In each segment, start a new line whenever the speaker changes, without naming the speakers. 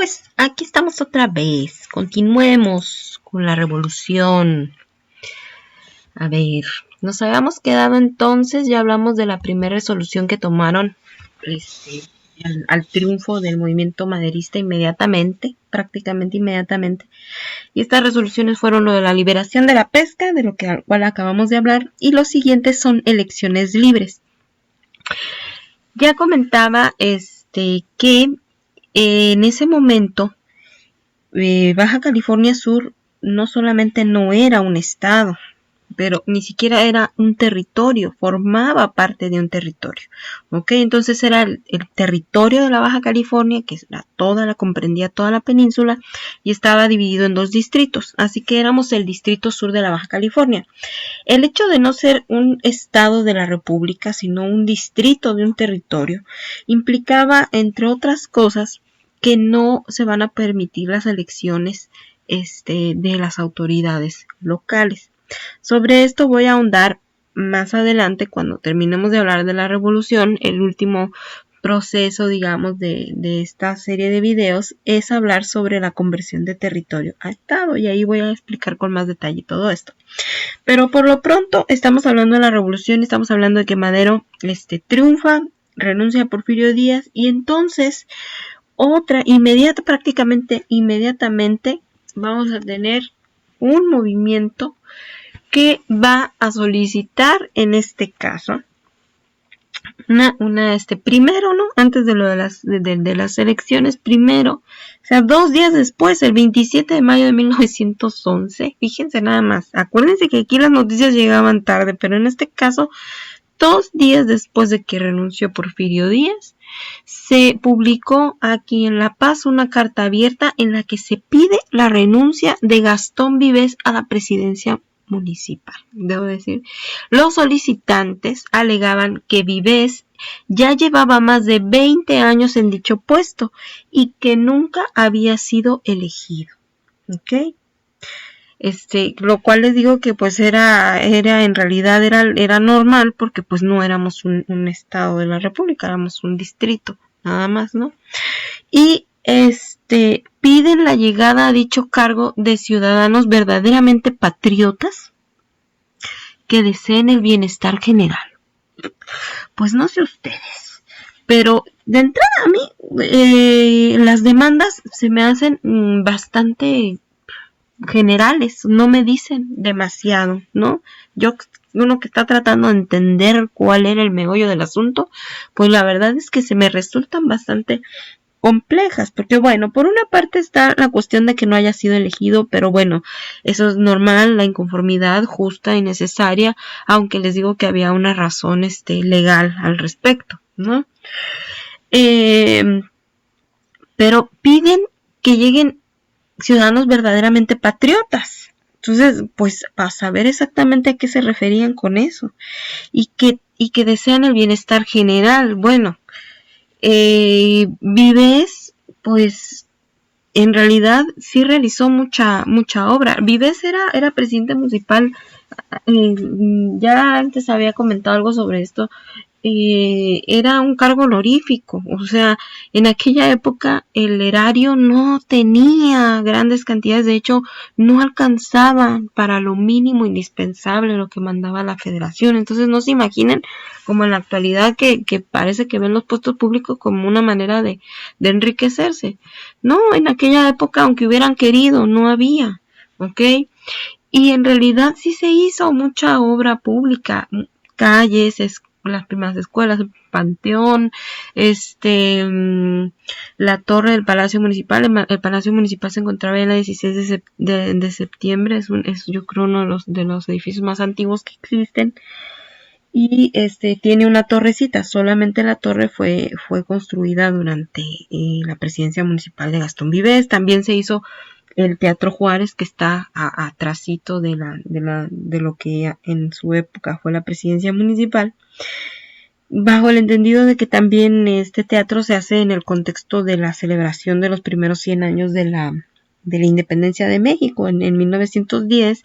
pues aquí estamos otra vez. Continuemos con la revolución. A ver, nos habíamos quedado entonces, ya hablamos de la primera resolución que tomaron al triunfo del movimiento maderista inmediatamente, prácticamente inmediatamente. Y estas resoluciones fueron lo de la liberación de la pesca, de lo que al cual acabamos de hablar, y los siguientes son elecciones libres. Ya comentaba que en ese momento Baja California Sur no solamente no era un estado, pero ni siquiera era un territorio, formaba parte de un territorio. ¿Ok? Entonces era el territorio de la Baja California, que comprendía toda la península, y estaba dividido en 2 distritos. Así que éramos el distrito sur de la Baja California. El hecho de no ser un estado de la República, sino un distrito de un territorio, implicaba, entre otras cosas, que no se van a permitir las elecciones de las autoridades locales. Sobre esto voy a ahondar más adelante cuando terminemos de hablar de la revolución. El último proceso, digamos, de esta serie de videos es hablar sobre la conversión de territorio a estado, y ahí voy a explicar con más detalle todo esto. Pero por lo pronto estamos hablando de la revolución, estamos hablando de que Madero triunfa, renuncia a Porfirio Díaz, y entonces prácticamente inmediatamente vamos a tener un movimiento que va a solicitar, en este caso, primero, ¿no? Antes de lo de las elecciones, primero, o sea, 2 días después, el 27 de mayo de 1911, fíjense nada más, acuérdense que aquí las noticias llegaban tarde, pero en este caso, 2 días después de que renunció Porfirio Díaz, se publicó aquí en La Paz una carta abierta en la que se pide la renuncia de Gastón Vives a la presidencia municipal. Debo decir, los solicitantes alegaban que Vives ya llevaba más de 20 años en dicho puesto y que nunca había sido elegido. ¿Ok? Lo cual les digo que pues era en realidad era normal, porque pues no éramos un estado de la República, éramos un distrito, nada más, ¿no? Y piden la llegada a dicho cargo de ciudadanos verdaderamente patriotas que deseen el bienestar general. Pues no sé ustedes, pero de entrada a mí las demandas se me hacen bastante generales, no me dicen demasiado, ¿no? Uno que está tratando de entender cuál era el meollo del asunto, pues la verdad es que se me resultan bastante complejas, porque bueno, por una parte está la cuestión de que no haya sido elegido, pero bueno, eso es normal, la inconformidad justa y necesaria, aunque les digo que había una razón legal al respecto, ¿no? Pero piden que lleguen ciudadanos verdaderamente patriotas. Entonces, pues, para saber exactamente a qué se referían con eso, y que desean el bienestar general. Bueno, Vives, pues, en realidad sí realizó mucha obra. Vives era presidente municipal, ya antes había comentado algo sobre esto. Era un cargo honorífico, o sea, en aquella época el erario no tenía grandes cantidades, de hecho no alcanzaban para lo mínimo indispensable lo que mandaba la federación. Entonces no se imaginen como en la actualidad que parece que ven los puestos públicos como una manera de enriquecerse. No, en aquella época, aunque hubieran querido, no había, ¿ok? Y en realidad sí se hizo mucha obra pública, calles, las primeras escuelas, el panteón, la torre del Palacio Municipal. El Palacio Municipal se encontraba en la 16 de septiembre, es yo creo uno de los edificios más antiguos que existen, y tiene una torrecita. Solamente la torre fue construida durante la presidencia municipal de Gastón Vives. También se hizo el Teatro Juárez, que está atrásito de lo que en su época fue la presidencia municipal, bajo el entendido de que también este teatro se hace en el contexto de la celebración de los primeros 100 años de la independencia de México. En 1910,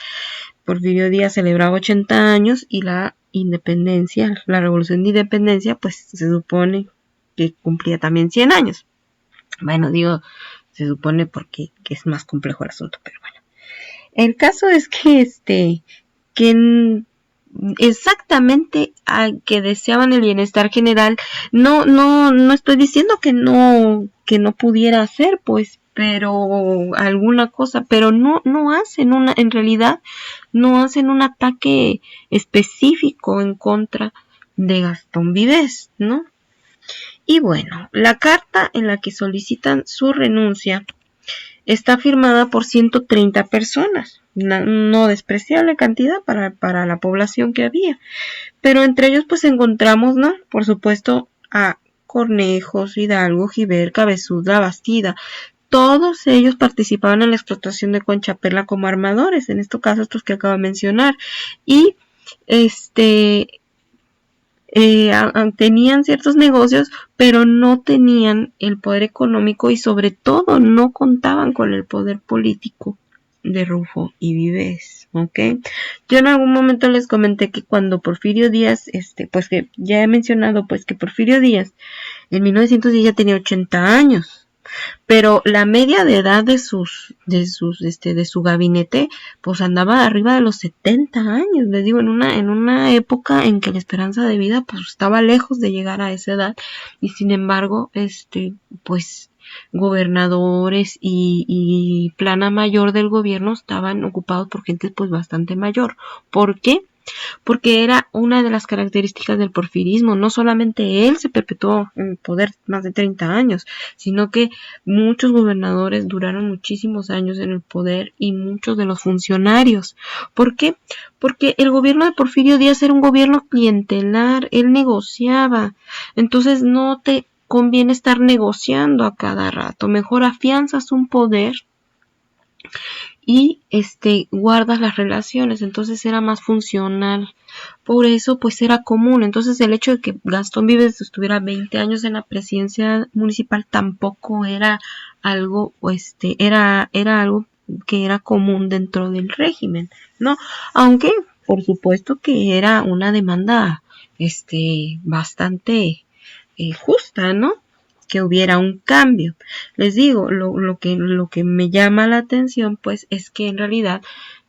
Porfirio Díaz celebraba 80 años y la independencia, la revolución de independencia, pues se supone que cumplía también 100 años. Bueno, digo, se supone porque que es más complejo el asunto, pero bueno. El caso es que que exactamente a que deseaban el bienestar general, no estoy diciendo que no pudiera hacer, pues, pero alguna cosa, pero no hacen en realidad no hacen un ataque específico en contra de Gastón Vives, ¿no? Y bueno, la carta en la que solicitan su renuncia está firmada por 130 personas, no despreciable cantidad para la población que había, pero entre ellos pues encontramos, ¿no? Por supuesto a Cornejos, Hidalgo, Giver, Cabezuda, Bastida. Todos ellos participaban en la explotación de Conchapela como armadores, en este caso estos que acabo de mencionar, y tenían ciertos negocios, pero no tenían el poder económico y sobre todo no contaban con el poder político de Rufo y Vives, ¿ok? Yo en algún momento les comenté que cuando Porfirio Díaz, pues que ya he mencionado, pues que Porfirio Díaz en 1910 ya tenía 80 años, pero la media de edad de su gabinete pues andaba arriba de los 70 años, les digo, en una época en que la esperanza de vida pues estaba lejos de llegar a esa edad, y sin embargo pues gobernadores y plana mayor del gobierno estaban ocupados por gente pues bastante mayor. ¿Por qué? Porque era una de las características del porfirismo. No solamente él se perpetuó en poder más de 30 años, sino que muchos gobernadores duraron muchísimos años en el poder y muchos de los funcionarios. ¿Por qué? Porque el gobierno de Porfirio Díaz era un gobierno clientelar, él negociaba, entonces no te conviene estar negociando a cada rato, mejor afianzas un poder y guardas las relaciones, entonces era más funcional, por eso pues era común. Entonces el hecho de que Gastón Vives estuviera 20 años en la presidencia municipal tampoco era algo, era algo que era común dentro del régimen, ¿no? Aunque por supuesto que era una demanda bastante justa, ¿no? Que hubiera un cambio. Les digo, lo que me llama la atención pues es que en realidad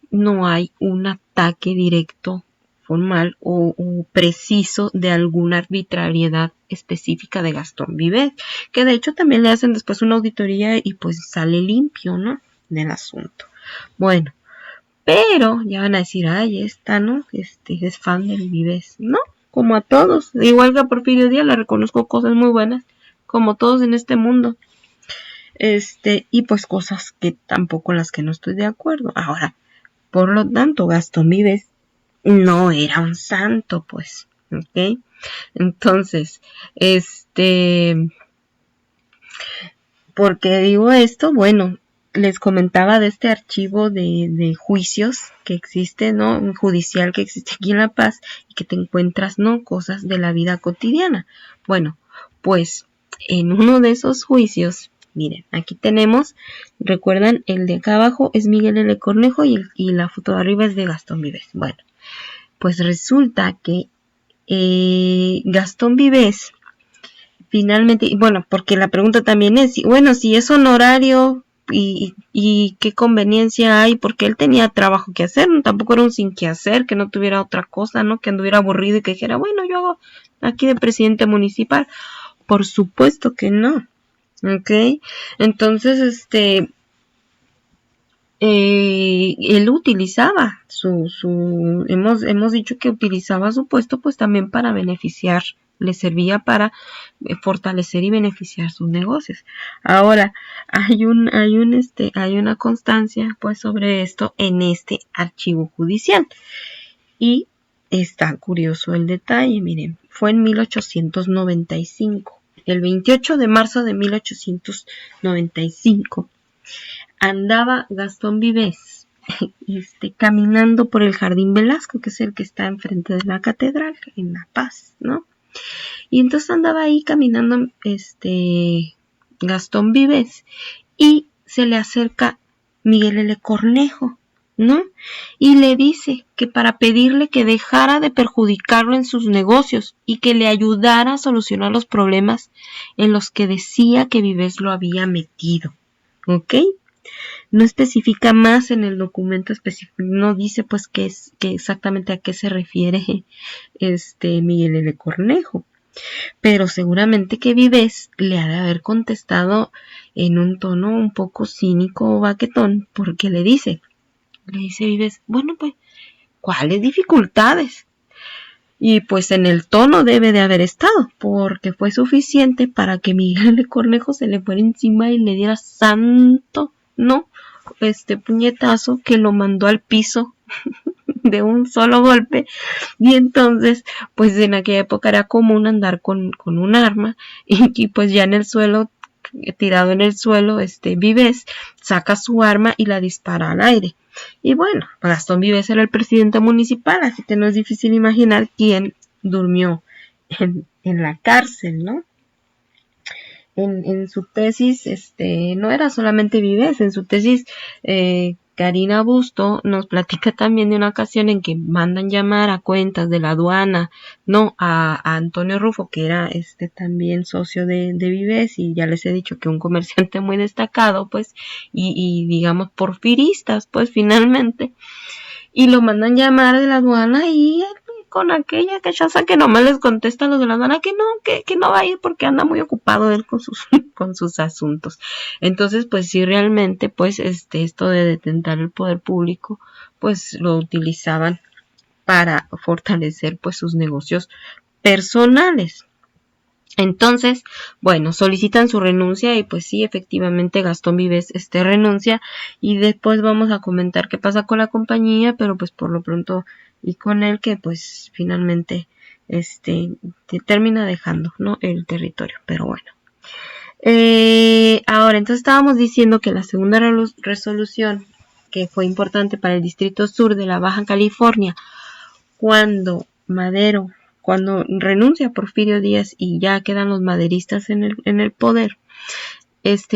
no hay un ataque directo, formal o preciso de alguna arbitrariedad específica de Gastón Vives, que de hecho también le hacen después una auditoría y pues sale limpio, ¿no? Del asunto. Bueno, pero ya van a decir, ay, esta, ¿no? Es fan del Vives, ¿no? Como a todos, igual que a Porfirio Díaz le reconozco cosas muy buenas, como todos en este mundo, y pues cosas que tampoco las que no estoy de acuerdo. Ahora, por lo tanto, Gastón Vives no era un santo, pues, ¿ok? Entonces, ¿por qué digo esto? Bueno, les comentaba de este archivo de juicios que existe, ¿no? Un judicial que existe aquí en La Paz y que te encuentras, ¿no? Cosas de la vida cotidiana. Bueno, pues en uno de esos juicios, miren, aquí tenemos, recuerdan, el de acá abajo es Miguel L. Cornejo y la foto de arriba es de Gastón Vives. Bueno, pues resulta que Gastón Vives finalmente, bueno, porque la pregunta también es, bueno, si es honorario y qué conveniencia hay, porque él tenía trabajo que hacer, ¿no? Tampoco era un sin que hacer, que no tuviera otra cosa, ¿no? Que anduviera aburrido y que dijera, bueno, yo hago aquí de presidente municipal. Por supuesto que no, ¿ok? Entonces, él utilizaba hemos dicho que utilizaba su puesto pues también para beneficiar, le servía para fortalecer y beneficiar sus negocios. Ahora, hay una constancia pues sobre esto en este archivo judicial y está curioso el detalle. Miren, fue en 1895, el 28 de marzo de 1895 andaba Gastón Vives caminando por el Jardín Velasco, que es el que está enfrente de la catedral en La Paz, ¿no? Y entonces andaba ahí caminando Gastón Vives y se le acerca Miguel L. Cornejo, ¿no? Y le dice que para pedirle que dejara de perjudicarlo en sus negocios y que le ayudara a solucionar los problemas en los que decía que Vives lo había metido. ¿ok? No especifica más en el documento específico, no dice pues que exactamente a qué se refiere Miguel L. Cornejo, pero seguramente que Vives le ha de haber contestado en un tono un poco cínico o baquetón, porque le dice Vives, bueno pues, ¿cuáles dificultades? Y pues en el tono debe de haber estado, porque fue suficiente para que Miguel L. Cornejo se le fuera encima y le diera santo, ¿no? Puñetazo que lo mandó al piso de un solo golpe. Y entonces, pues en aquella época era común andar con un arma y pues ya en el suelo, tirado en el suelo, Vives saca su arma y la dispara al aire. Y bueno, Gastón Vives era el presidente municipal, así que no es difícil imaginar quién durmió en la cárcel, ¿no? En su tesis, no era solamente Vives, en su tesis, Karina Busto nos platica también de una ocasión en que mandan llamar a cuentas de la aduana, no, a Antonio Rufo, que era también socio de Vives, y ya les he dicho que un comerciante muy destacado, pues, y digamos porfiristas, pues finalmente, y lo mandan llamar de la aduana y con aquella cachaza que nomás les contesta a los de la aduana que no va a ir porque anda muy ocupado él con sus asuntos. Entonces, pues sí, realmente, pues esto de detentar el poder público, pues lo utilizaban para fortalecer pues sus negocios personales. Entonces, bueno, solicitan su renuncia y pues sí, efectivamente Gastón Vives renuncia, y después vamos a comentar qué pasa con la compañía, pero pues por lo pronto y con él que pues finalmente termina dejando, ¿no?, el territorio, pero bueno. Ahora, entonces estábamos diciendo que la segunda resolución que fue importante para el Distrito Sur de la Baja California, cuando renuncia Porfirio Díaz y ya quedan los maderistas en el poder,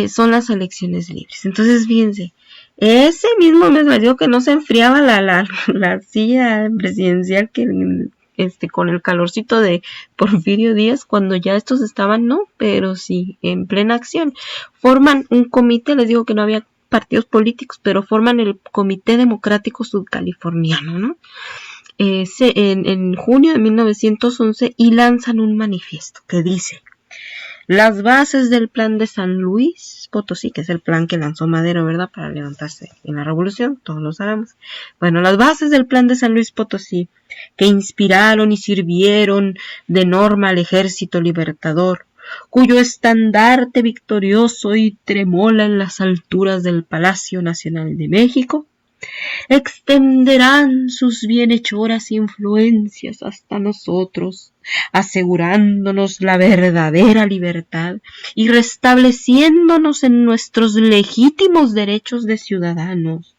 son las elecciones libres. Entonces, fíjense, ese mismo mes, les digo que no se enfriaba la silla presidencial con el calorcito de Porfirio Díaz, cuando ya estos estaban, no, pero sí, en plena acción. Forman un comité, les digo que no había partidos políticos, pero forman el Comité Democrático Sudcaliforniano, ¿no? En junio de 1911, y lanzan un manifiesto que dice: las bases del plan de San Luis Potosí, que es el plan que lanzó Madero, ¿verdad?, para levantarse en la revolución, todos lo sabemos. Bueno, las bases del plan de San Luis Potosí, que inspiraron y sirvieron de norma al ejército libertador, cuyo estandarte victorioso y tremola en las alturas del Palacio Nacional de México, extenderán sus bienhechoras influencias hasta nosotros, asegurándonos la verdadera libertad y restableciéndonos en nuestros legítimos derechos de ciudadanos.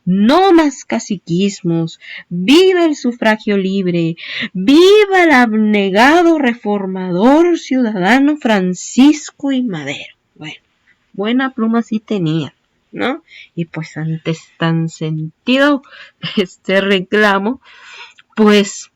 No más caciquismos, viva el sufragio libre, viva el abnegado reformador ciudadano Francisco I. Madero. Bueno, buena pluma sí tenía, ¿no? Y pues ante tan sentido reclamo, pues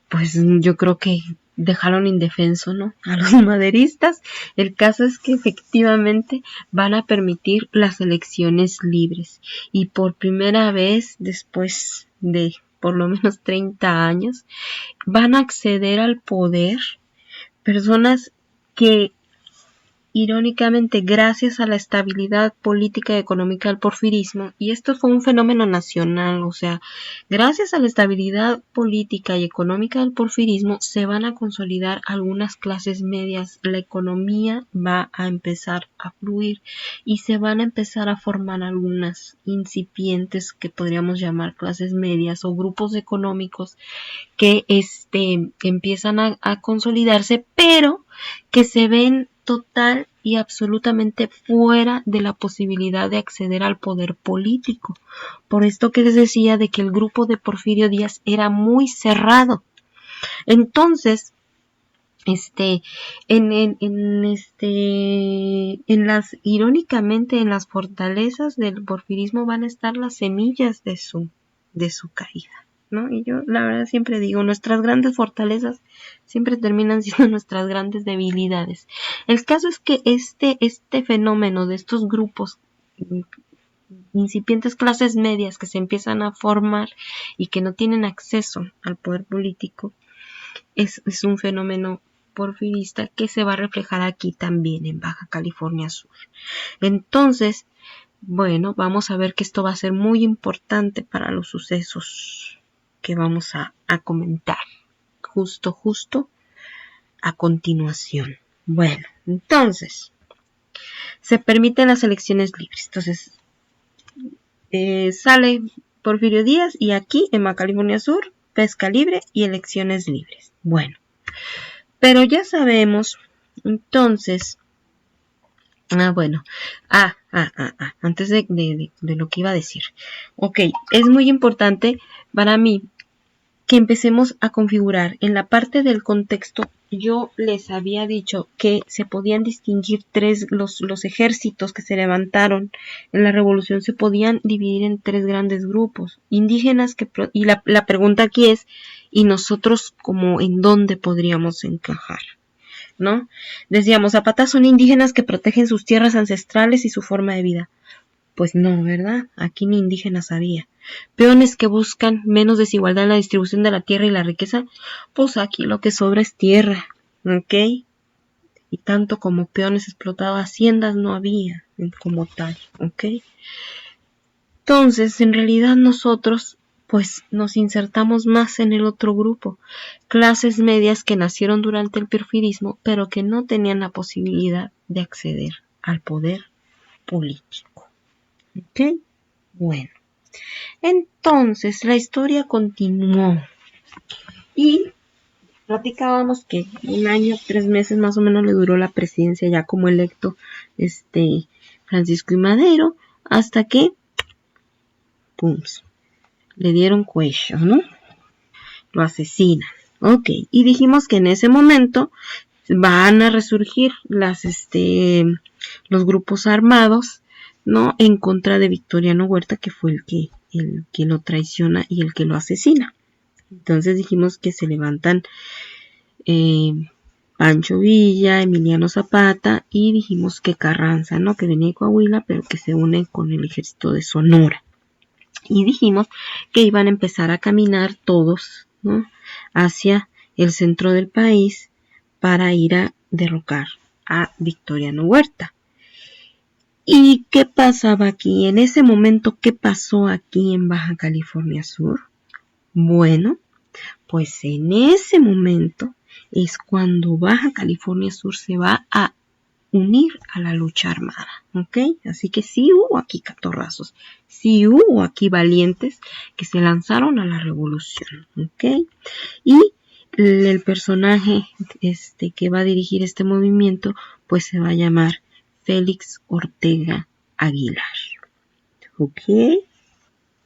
pues yo creo que dejaron indefenso, ¿no?, a los maderistas. El caso es que efectivamente van a permitir las elecciones libres, y por primera vez después de por lo menos 30 años van a acceder al poder personas que, irónicamente, gracias a la estabilidad política y económica del porfirismo, y esto fue un fenómeno nacional, o sea, gracias a la estabilidad política y económica del porfirismo se van a consolidar algunas clases medias, la economía va a empezar a fluir y se van a empezar a formar algunas incipientes que podríamos llamar clases medias o grupos económicos que empiezan a consolidarse, pero que se ven total y absolutamente fuera de la posibilidad de acceder al poder político. Por esto que les decía de que el grupo de Porfirio Díaz era muy cerrado. Entonces, irónicamente, en las fortalezas del porfirismo van a estar las semillas de su caída, ¿no? Y yo la verdad siempre digo, nuestras grandes fortalezas siempre terminan siendo nuestras grandes debilidades. El caso es que este fenómeno de estos grupos, incipientes clases medias que se empiezan a formar y que no tienen acceso al poder político, es un fenómeno porfirista que se va a reflejar aquí también en Baja California Sur. Entonces, bueno, vamos a ver que esto va a ser muy importante para los sucesos que vamos a comentar justo a continuación. Bueno, entonces, se permiten las elecciones libres. Entonces, sale Porfirio Díaz y aquí en Baja California Sur, pesca libre y elecciones libres. Bueno, pero ya sabemos, entonces, antes de lo que iba a decir. Ok, es muy importante para mí que empecemos a configurar en la parte del contexto. Yo les había dicho que se podían distinguir los ejércitos que se levantaron en la revolución se podían dividir en tres grandes grupos indígenas y la pregunta aquí es, ¿y nosotros como en dónde podríamos encajar? ¿No? Decíamos, Zapata son indígenas que protegen sus tierras ancestrales y su forma de vida. Pues no, ¿verdad? Aquí ni indígenas había. Peones que buscan menos desigualdad en la distribución de la tierra y la riqueza, pues aquí lo que sobra es tierra, ¿ok? Y tanto como peones explotados, haciendas no había como tal, ¿ok? Entonces, en realidad nosotros pues nos insertamos más en el otro grupo, clases medias que nacieron durante el porfirismo, pero que no tenían la posibilidad de acceder al poder político. ¿Ok? Bueno, entonces la historia continuó y platicábamos que 1 año, 3 meses más o menos le duró la presidencia ya como electo Francisco I. Madero, hasta que ¡pum! Le dieron cuello, ¿no? Lo asesinan. Ok, y dijimos que en ese momento van a resurgir los grupos armados, ¿no? En contra de Victoriano Huerta, que fue el que lo traiciona y el que lo asesina. Entonces dijimos que se levantan Pancho Villa, Emiliano Zapata y dijimos que Carranza, ¿no? Que venía de Coahuila, pero que se une con el ejército de Sonora. Y dijimos que iban a empezar a caminar todos, ¿no? Hacia el centro del país para ir a derrocar a Victoriano Huerta. ¿Y qué pasaba aquí? En ese momento, ¿qué pasó aquí en Baja California Sur? Bueno, pues en ese momento es cuando Baja California Sur se va a unir a la lucha armada, ¿ok? Así que sí hubo aquí catorrazos, sí hubo aquí valientes que se lanzaron a la revolución, ¿ok? Y el personaje que va a dirigir este movimiento, pues se va a llamar Félix Ortega Aguilar, ¿ok?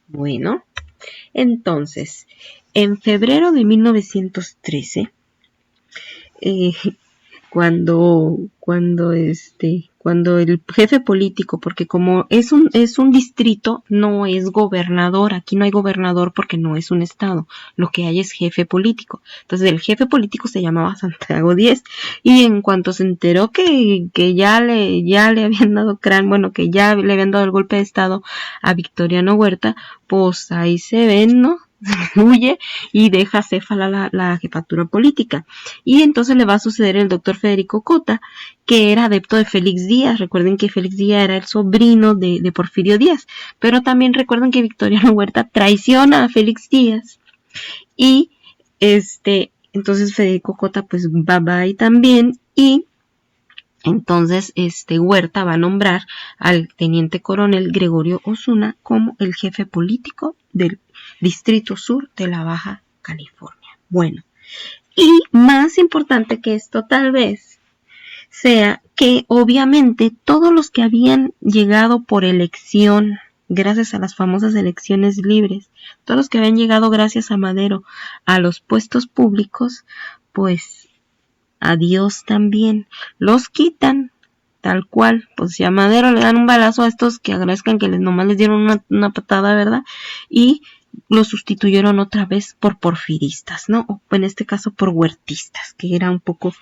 Bueno, entonces, en febrero de 1913, cuando el jefe político, porque como es un distrito, no es gobernador, aquí no hay gobernador porque no es un estado, lo que hay es jefe político. Entonces el jefe político se llamaba Santiago Díez y en cuanto se enteró que ya le habían dado que ya le habían dado el golpe de estado a Victoriano Huerta, pues ahí se ven, ¿no? Huye y deja céfala la jefatura política. Y entonces le va a suceder el doctor Federico Cota, que era adepto de Félix Díaz. Recuerden que Félix Díaz era el sobrino de Porfirio Díaz. Pero también recuerden que Victoriano Huerta traiciona a Félix Díaz. Y entonces Federico Cota pues va ahí también. Y entonces Huerta va a nombrar al teniente coronel Gregorio Osuna como el jefe político del Distrito Sur de la Baja California. Bueno, y más importante que esto tal vez sea que obviamente todos los que habían llegado por elección, gracias a las famosas elecciones libres, todos los que habían llegado gracias a Madero a los puestos públicos, pues adiós también, los quitan tal cual, pues si a Madero le dan un balazo a estos que agradezcan que nomás les dieron una patada, ¿verdad? Y lo sustituyeron otra vez por porfiristas, ¿no? O en este caso por huertistas, que era un poco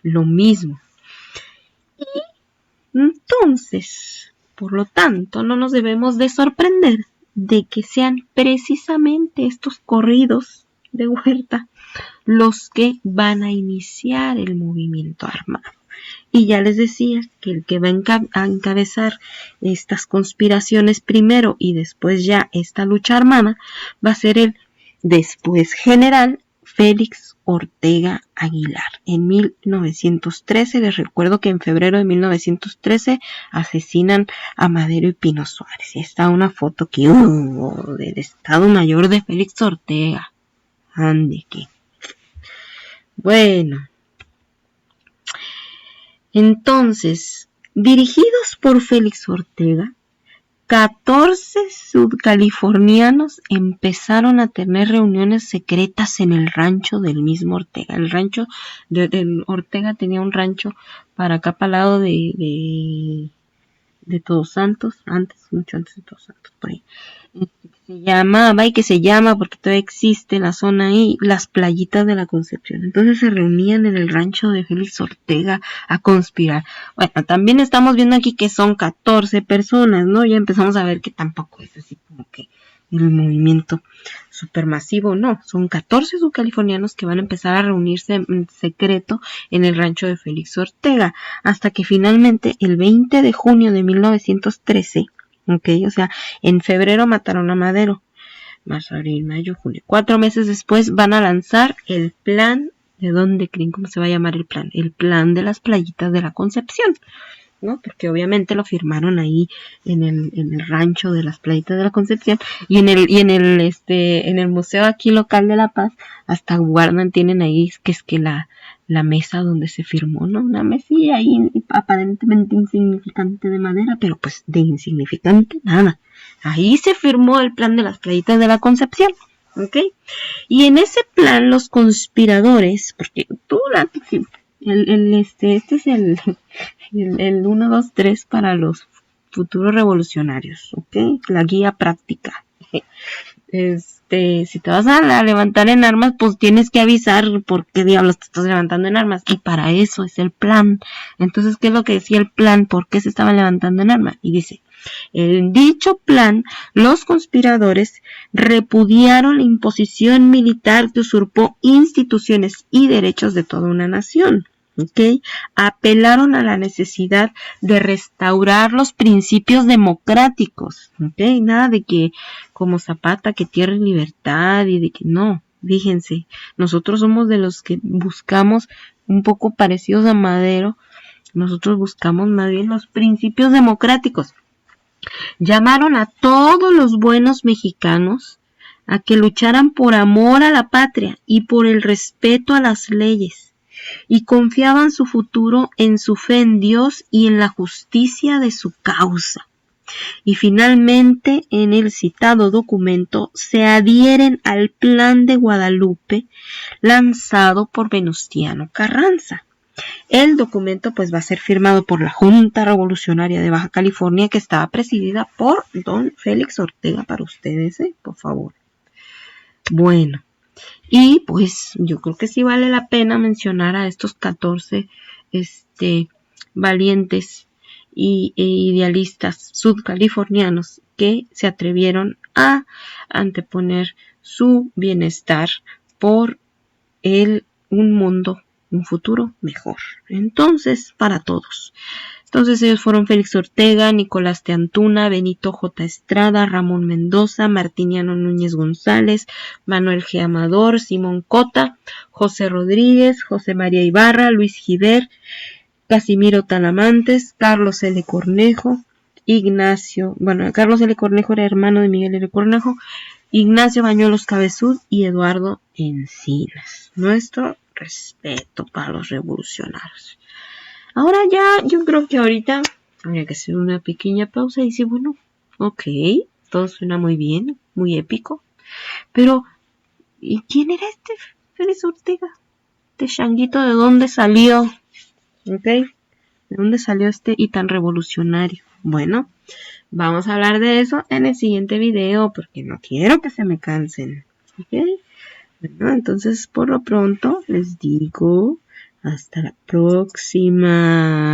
lo mismo. Y entonces, por lo tanto, no nos debemos de sorprender de que sean precisamente estos corridos de Huerta los que van a iniciar el movimiento armado. Y ya les decía que el que va a encabezar estas conspiraciones primero y después ya esta lucha armada va a ser el después general Félix Ortega Aguilar. En 1913, les recuerdo que en febrero de 1913 asesinan a Madero y Pino Suárez. Y está una foto que del Estado Mayor de Félix Ortega. Ande que. Bueno. Entonces, dirigidos por Félix Ortega, 14 sudcalifornianos empezaron a tener reuniones secretas en el rancho del mismo Ortega. El rancho de Ortega tenía un rancho para acá, para el lado de Todos Santos, mucho antes de Todos Santos, por ahí. Que se llama, porque todavía existe la zona ahí, las Playitas de la Concepción. Entonces se reunían en el rancho de Félix Ortega a conspirar. Bueno, también estamos viendo aquí que son 14 personas, ¿no? Ya empezamos a ver que tampoco es así como que el movimiento supermasivo, no. Son 14 subcalifornianos que van a empezar a reunirse en secreto en el rancho de Félix Ortega, hasta que finalmente el 20 de junio de 1913, o sea, en febrero mataron a Madero, marzo, abril, mayo, junio. 4 meses después van a lanzar el plan. ¿De dónde creen cómo se va a llamar el plan? El plan de las Playitas de la Concepción, ¿no? Porque obviamente lo firmaron ahí en el rancho de las Playitas de la Concepción, y en el museo aquí local de La Paz hasta guardan, tienen ahí que es que la mesa donde se firmó, ¿no? Una mesilla ahí aparentemente insignificante de madera, pero pues de insignificante nada. Ahí se firmó el plan de las Playitas de la Concepción, ¿ok? Y en ese plan los conspiradores, porque este es el 1, 2, 3 para los futuros revolucionarios, ¿ok? La guía práctica. Si te vas a levantar en armas, pues tienes que avisar por qué diablos te estás levantando en armas. Y para eso es el plan. Entonces, ¿qué es lo que decía el plan? ¿Por qué se estaban levantando en armas? Y dice, en dicho plan, los conspiradores repudiaron la imposición militar que usurpó instituciones y derechos de toda una nación. ¿Okay? Apelaron a la necesidad de restaurar los principios democráticos, ¿okay? Nada de que como Zapata, que tierra y libertad, y de que no, fíjense, nosotros somos de los que buscamos un poco parecidos a Madero, nosotros buscamos más bien los principios democráticos. Llamaron a todos los buenos mexicanos a que lucharan por amor a la patria y por el respeto a las leyes, y confiaban su futuro en su fe en Dios y en la justicia de su causa. Y finalmente, en el citado documento, se adhieren al Plan de Guadalupe lanzado por Venustiano Carranza. El documento pues va a ser firmado por la Junta Revolucionaria de Baja California, que estaba presidida por don Félix Ortega, para ustedes, por favor. Bueno. Y pues yo creo que sí vale la pena mencionar a estos 14 valientes e idealistas sudcalifornianos que se atrevieron a anteponer su bienestar por un futuro mejor. Entonces, para todos. Entonces ellos fueron Félix Ortega, Nicolás de Antuna, Benito J. Estrada, Ramón Mendoza, Martiniano Núñez González, Manuel G. Amador, Simón Cota, José Rodríguez, José María Ibarra, Luis Giver, Casimiro Talamantes, Carlos L. Cornejo, Carlos L. Cornejo era hermano de Miguel L. Cornejo, Ignacio Bañuelos Cabezud y Eduardo Encinas. Nuestro respeto para los revolucionarios. Ahora ya, yo creo que ahorita habría que hacer una pequeña pausa y decir, bueno, ok, todo suena muy bien, muy épico, pero ¿y quién era este Félix Ortega? Este changuito, ¿de dónde salió? ¿Ok? ¿De dónde salió y tan revolucionario? Bueno, vamos a hablar de eso en el siguiente video porque no quiero que se me cansen. ¿Ok? Bueno, entonces por lo pronto les digo hasta la próxima.